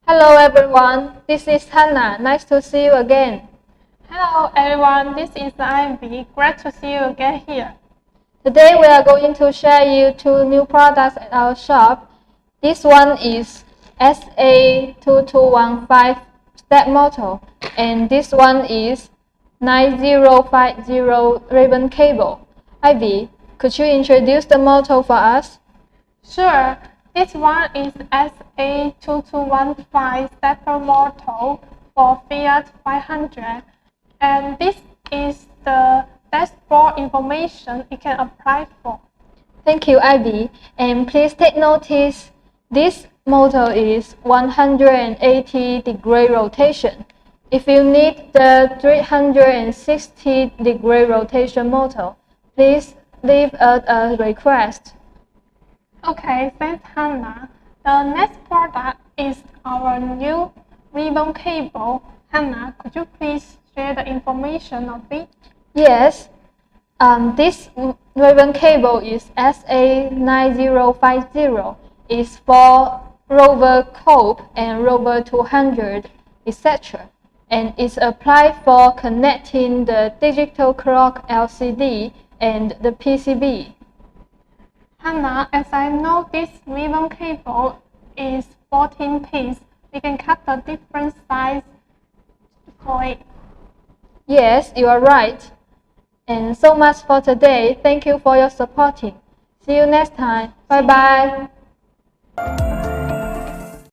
Hello everyone, this is Hannah. Nice to see you again. Hello everyone, this is Ivy. Great to see you again here. Today we are going to share you two new products at our shop. This one is SA2215 step motor and this one is 9050 ribbon cable. Ivy, could you introduce the motor for us? Sure, this one is SA2215 stepper motor for Fiat 500, and this is the dashboard information you can apply for. Thank you, Ivy. And please take notice, this motor is 180-degree rotation. If you need the 360-degree rotation motor, please leave us a request. Okay, thanks Hannah. The next product is our new ribbon cable. Hannah, could you please share the information of it? Yes, this ribbon cable is SA9050. It's for Rover Coupe and Rover 200, etc. And it's applied for connecting the digital clock LCD and the PCB. Hannah, as I know this ribbon cable is 14 pieces, we can cut the different size for it. Yes, you are right. And so much for today. Thank you for your supporting. See you next time. Bye bye.